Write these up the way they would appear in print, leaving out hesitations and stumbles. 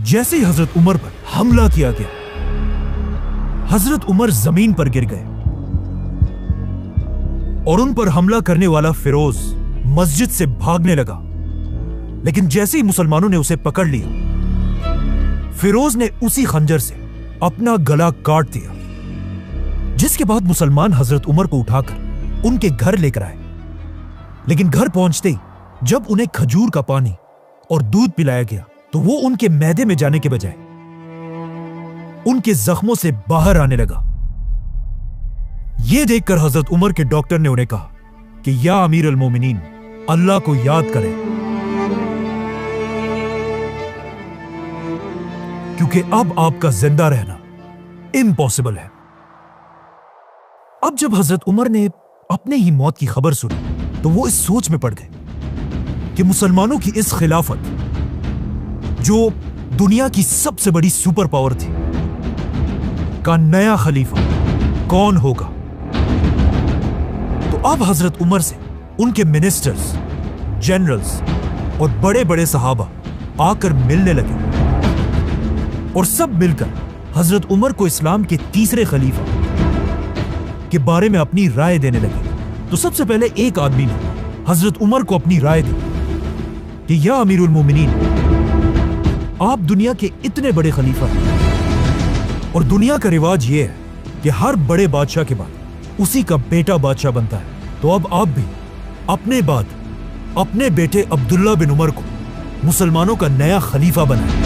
جیسے ہی حضرت عمر پر حملہ کیا گیا، حضرت عمر زمین پر گر گئے اور ان پر حملہ کرنے والا فیروز مسجد سے بھاگنے لگا، لیکن جیسے ہی مسلمانوں نے اسے پکڑ لیا، فیروز نے اسی خنجر سے اپنا گلا کاٹ دیا، جس کے بعد مسلمان حضرت عمر کو اٹھا کر ان کے گھر لے کر آئے، لیکن گھر پہنچتے ہی جب انہیں کھجور کا پانی اور دودھ پلایا گیا تو وہ ان کے معدے میں جانے کے بجائے ان کے زخموں سے باہر آنے لگا۔ یہ دیکھ کر حضرت عمر کے ڈاکٹر نے انہیں کہا کہ یا امیر المومنین، اللہ کو یاد کریں، کیونکہ اب آپ کا زندہ رہنا امپاسبل ہے۔ اب جب حضرت عمر نے اپنے ہی موت کی خبر سنی تو وہ اس سوچ میں پڑ گئے کہ مسلمانوں کی اس خلافت، جو دنیا کی سب سے بڑی سپر پاور تھی، کا نیا خلیفہ کون ہوگا۔ تو اب حضرت عمر سے ان کے منسٹرز، جنرلز اور بڑے بڑے صحابہ آ کر ملنے لگے اور سب مل کر حضرت عمر کو اسلام کے تیسرے خلیفہ کے بارے میں اپنی رائے دینے لگے۔ تو سب سے پہلے ایک آدمی نے حضرت عمر کو اپنی رائے دی کہ یا امیر المومنین، آپ دنیا کے اتنے بڑے خلیفہ ہیں اور دنیا کا رواج یہ ہے کہ ہر بڑے بادشاہ کے بعد اسی کا بیٹا بادشاہ بنتا ہے، تو اب آپ بھی اپنے بعد اپنے بیٹے عبداللہ بن عمر کو مسلمانوں کا نیا خلیفہ بنائیں۔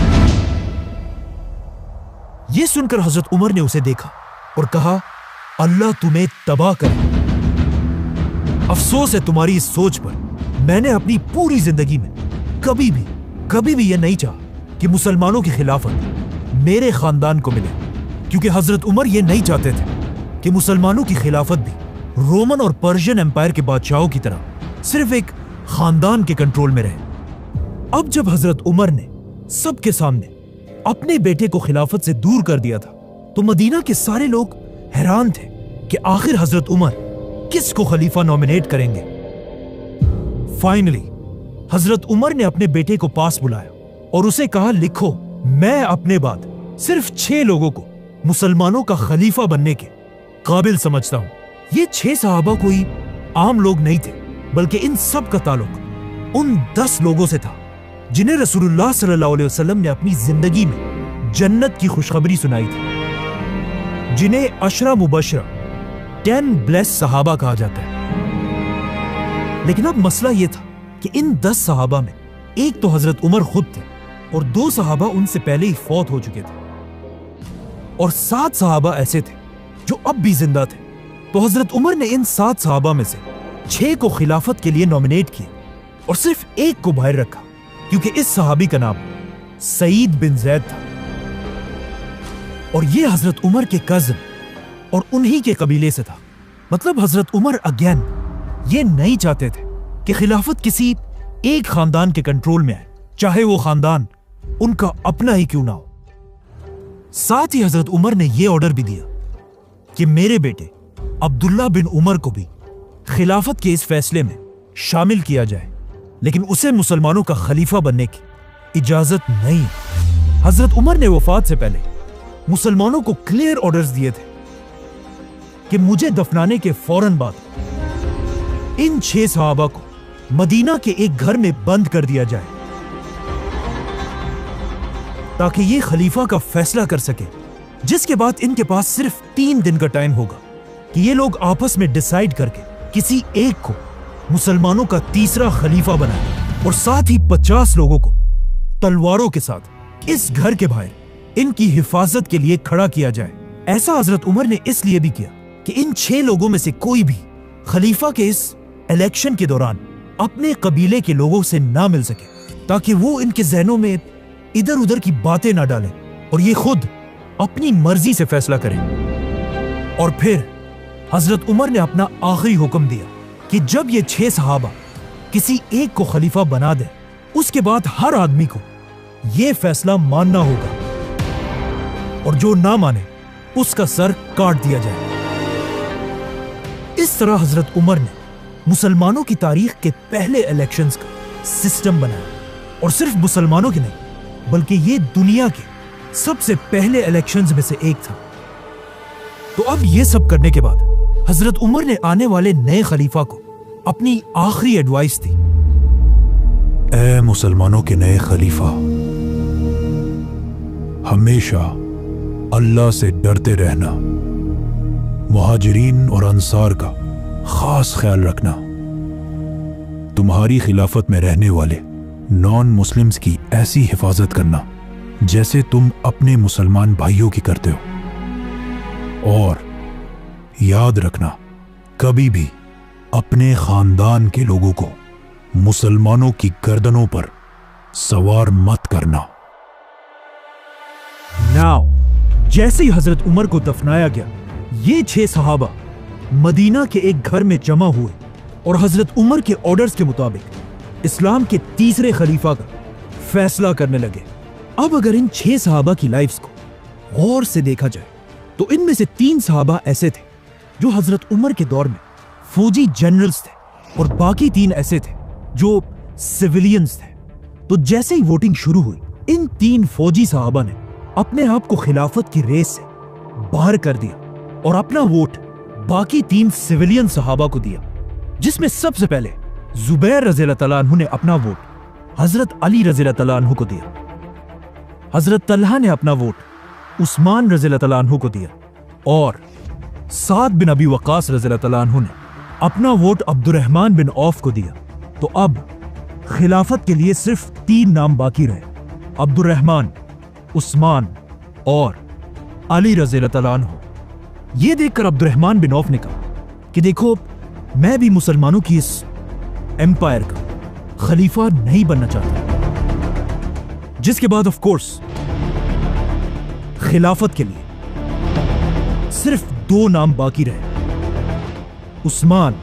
یہ سن کر حضرت عمر نے اسے دیکھا اور کہا، اللہ تمہیں تباہ کرے، افسوس ہے تمہاری اس سوچ پر۔ میں نے اپنی پوری زندگی میں کبھی بھی یہ نہیں چاہا کہ مسلمانوں کی خلافت میرے خاندان کو ملے، کیونکہ حضرت عمر یہ نہیں چاہتے تھے کہ مسلمانوں کی خلافت بھی رومن اور پرشین امپائر کے بادشاہوں کی طرح صرف ایک خاندان کے کنٹرول میں رہے۔ اب جب حضرت عمر نے سب کے سامنے اپنے بیٹے کو خلافت سے دور کر دیا تھا تو مدینہ کے سارے لوگ حیران تھے کہ آخر حضرت عمر کس کو خلیفہ نومینیٹ کریں گے۔ فائنلی حضرت عمر نے اپنے بیٹے کو پاس بلایا اور اسے کہا، لکھو، میں اپنے بعد صرف 6 لوگوں کو مسلمانوں کا خلیفہ بننے کے قابل سمجھتا ہوں۔ یہ 6 صحابہ کوئی عام لوگ نہیں تھے، بلکہ ان سب کا تعلق ان 10 لوگوں سے تھا جنہیں رسول اللہ صلی اللہ علیہ وسلم نے اپنی زندگی میں جنت کی خوشخبری سنائی تھی، جنہیں 10 مبشرہ 10 بلیس صحابہ کہا جاتا ہے۔ لیکن اب مسئلہ یہ تھا کہ ان 10 صحابہ میں ایک تو حضرت عمر خود تھے اور 2 صحابہ ان سے پہلے ہی فوت ہو چکے تھے، اور 7 صحابہ ایسے تھے جو اب بھی زندہ تھے۔ تو حضرت عمر نے ان 7 صحابہ میں سے 6 کو خلافت کے لیے نومینیٹ کیا اور صرف ایک کو باہر رکھا، کیونکہ اس صحابی کا نام سعید بن زید تھا اور یہ حضرت عمر کے کزن اور انہی کے قبیلے سے تھا۔ مطلب حضرت عمر اگین یہ نہیں چاہتے تھے کہ خلافت کسی ایک خاندان کے کنٹرول میں آئے، چاہے وہ خاندان ان کا اپنا ہی کیوں نہ ہو۔ ساتھ ہی حضرت عمر نے یہ آرڈر بھی دیا کہ میرے بیٹے عبداللہ بن عمر کو بھی خلافت کے اس فیصلے میں شامل کیا جائے، لیکن اسے مسلمانوں کا خلیفہ بننے کی اجازت نہیں۔ حضرت عمر نے وفات سے پہلے مسلمانوں کو کلیئر آرڈرز دیے تھے کہ مجھے دفنانے کے فوراً بعد ان 6 صحابہ کو مدینہ کے ایک گھر میں بند کر دیا جائے تاکہ یہ خلیفہ کا فیصلہ کر سکے، جس کے بعد ان کے پاس صرف 3 دن کا ٹائم ہوگا کہ یہ لوگ آپس میں ڈیسائیڈ کر کے کسی ایک کو مسلمانوں کا تیسرا خلیفہ بنائے، اور ساتھ ہی 50 لوگوں کو تلواروں کے ساتھ اس گھر کے باہر ان کی حفاظت کے لیے کھڑا کیا جائے۔ ایسا حضرت عمر نے اس لیے بھی کیا کہ ان 6 لوگوں میں سے کوئی بھی خلیفہ کے اس الیکشن کے دوران اپنے قبیلے کے لوگوں سے نہ مل سکے، تاکہ وہ ان کے ذہنوں میں ادھر ادھر کی باتیں نہ ڈالیں اور یہ خود اپنی مرضی سے فیصلہ کریں۔ اور پھر حضرت عمر نے اپنا آخری حکم دیا کہ جب یہ 6 صحابہ کسی ایک کو خلیفہ بنا دیں، اس کے بعد ہر آدمی کو یہ فیصلہ ماننا ہوگا، اور جو نہ مانے اس کا سر کاٹ دیا جائے۔ اس طرح حضرت عمر نے مسلمانوں کی تاریخ کے پہلے الیکشنز کا سسٹم بنایا، اور صرف مسلمانوں کے نہیں بلکہ یہ دنیا کے سب سے پہلے الیکشنز میں سے ایک تھا۔ تو اب یہ سب کرنے کے بعد حضرت عمر نے آنے والے نئے خلیفہ کو اپنی آخری ایڈوائس دی۔ اے مسلمانوں کے نئے خلیفہ، ہمیشہ اللہ سے ڈرتے رہنا، مہاجرین اور انصار کا خاص خیال رکھنا، تمہاری خلافت میں رہنے والے نان مسلمز کی ایسی حفاظت کرنا جیسے تم اپنے مسلمان بھائیوں کی کرتے ہو، اور یاد رکھنا کبھی بھی اپنے خاندان کے لوگوں کو مسلمانوں کی گردنوں پر سوار مت کرنا۔ ناؤ جیسے ہی حضرت عمر کو دفنایا گیا، یہ 6 صحابہ مدینہ کے ایک گھر میں جمع ہوئے اور حضرت عمر کے آرڈرز کے مطابق اسلام کے تیسرے خلیفہ کا فیصلہ کرنے لگے۔ اب اگر ان 6 صحابہ کی لائفز کو غور سے دیکھا جائے تو ان میں سے 3 صحابہ ایسے تھے جو حضرت عمر کے دور میں فوجی جنرلز تھے، اور باقی 3 ایسے تھے جو سیویلینز تھے۔ تو جیسے ہی ووٹنگ شروع ہوئی، ان 3 فوجی صحابہ نے اپنے آپ کو خلافت کی ریس سے باہر کر دیا اور اپنا ووٹ باقی 3 سیویلین صحابہ کو دیا، جس میں سب سے پہلے زبیر رضی اللہ تعالیٰ عنہ نے اپنا ووٹ حضرت علی رضی اللہ تعالیٰ عنہ کو دیا، حضرت طلحہ نے اپنا ووٹ عثمان رضی اللہ تعالیٰ عنہ کو دیا، اور سعد بن ابی وقاص رضی اللہ تعالیٰ عنہ نے اپنا ووٹ عبد الرحمن بن عوف کو دیا۔ تو اب خلافت کے لیے صرف 3 نام باقی رہے، عبد الرحمن، عثمان اور علی رضی اللہ تعالیٰ عنہ۔ یہ دیکھ کر عبد الرحمن بن عوف نے کہا کہ دیکھو، میں بھی مسلمانوں کی اس ایمپائر کا خلیفہ نہیں بننا چاہتا، جس کے بعد آف کورس خلافت کے لیے صرف 2 نام باقی رہے، عثمان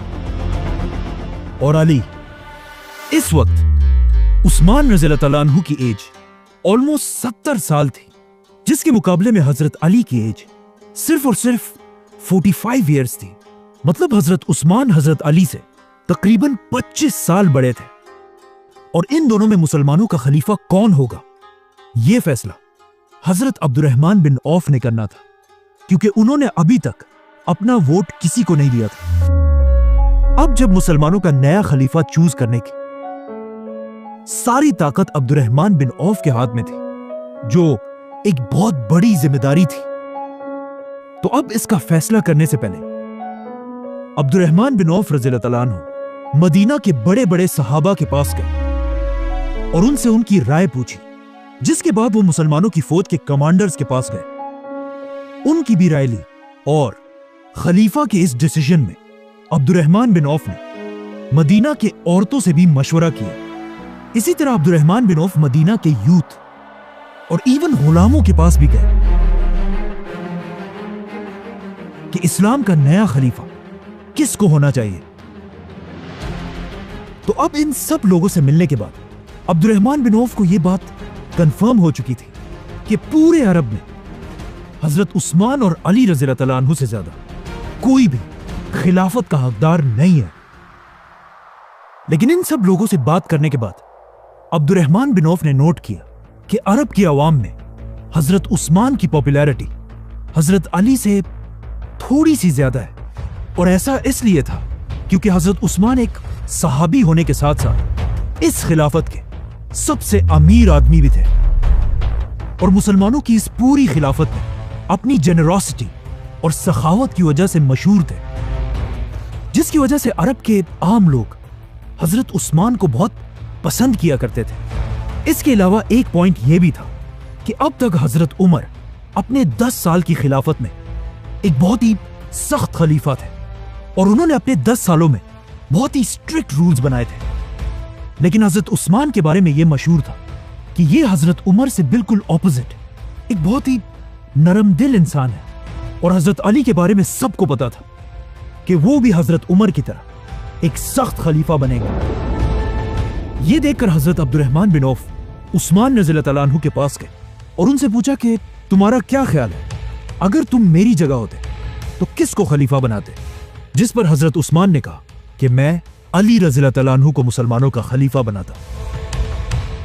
اور علی۔ اس وقت عثمان رضی اللہ تعالیٰ عنہ کی ایج آلموسٹ 70 سال تھی، جس کے مقابلے میں حضرت علی کی ایج صرف اور صرف 45 ایئرز تھی۔ مطلب حضرت عثمان حضرت علی سے تقریباً 25 سال بڑے تھے، اور ان دونوں میں مسلمانوں کا خلیفہ کون ہوگا، یہ فیصلہ حضرت عبد الرحمن بن عوف نے کرنا تھا، کیونکہ انہوں نے ابھی تک اپنا ووٹ کسی کو نہیں دیا تھا۔ اب جب مسلمانوں کا نیا خلیفہ چوز کرنے کی ساری طاقت عبد الرحمن بن عوف کے ہاتھ میں تھی، جو ایک بہت بڑی ذمہ داری تھی، تو اب اس کا فیصلہ کرنے سے پہلے عبد الرحمن بن عوف رضی اللہ تعالیٰ عنہ مدینہ کے بڑے بڑے صحابہ کے پاس گئے اور ان سے ان کی رائے پوچھی، جس کے بعد وہ مسلمانوں کی فوج کے کمانڈرز کے پاس گئے، ان کی بھی رائے لی، اور خلیفہ کے اس ڈیسیژن میں عبد الرحمن بن عوف نے مدینہ کے عورتوں سے بھی مشورہ کیا۔ اسی طرح عبد الرحمن بن عوف مدینہ کے یوتھ اور ایون غلاموں کے پاس بھی گئے کہ اسلام کا نیا خلیفہ کس کو ہونا چاہیے۔ تو اب ان سب لوگوں سے ملنے کے بعد عبد الرحمن بن عوف کو یہ بات کنفرم ہو چکی تھی کہ پورے عرب میں حضرت عثمان اور علی رضی اللہ تعالیٰ عنہ سے زیادہ کوئی بھی خلافت کا حقدار نہیں ہے۔ لیکن ان سب لوگوں سے بات کرنے کے بعد عبد الرحمن بن عوف نے نوٹ کیا کہ عرب کی عوام میں حضرت عثمان کی پاپولیرٹی حضرت علی سے تھوڑی سی زیادہ ہے، اور ایسا اس لیے تھا کیونکہ حضرت عثمان ایک صحابی ہونے کے ساتھ ساتھ اس خلافت کے سب سے امیر آدمی بھی تھے، اور مسلمانوں کی اس پوری خلافت میں اپنی جنراسٹی اور سخاوت کی وجہ سے مشہور تھے، جس کی وجہ سے عرب کے عام لوگ حضرت عثمان کو بہت پسند کیا کرتے تھے۔ اس کے علاوہ ایک پوائنٹ یہ بھی تھا کہ اب تک حضرت عمر اپنے 10 سال کی خلافت میں ایک بہت ہی سخت خلیفہ تھے، اور انہوں نے اپنے 10 سالوں میں بہت ہی اسٹرکٹ رولز بنائے تھے۔ لیکن حضرت عثمان کے بارے میں یہ مشہور تھا کہ یہ حضرت عمر سے بالکل اپوزٹ ایک بہت ہی نرم دل انسان ہے، اور حضرت علی کے بارے میں سب کو پتا تھا کہ وہ بھی حضرت عمر کی طرح ایک سخت خلیفہ بنے گا۔ یہ دیکھ کر حضرت عبد الرحمن بن عوف عثمان رضی اللہ تعالیٰ عنہ کے پاس گئے اور ان سے پوچھا کہ تمہارا کیا خیال ہے، اگر تم میری جگہ ہوتے تو کس کو خلیفہ بناتے؟ جس پر حضرت عثمان نے کہا کہ میں علی رضی اللہ تعالیٰ عنہ کو مسلمانوں کا خلیفہ بناتا۔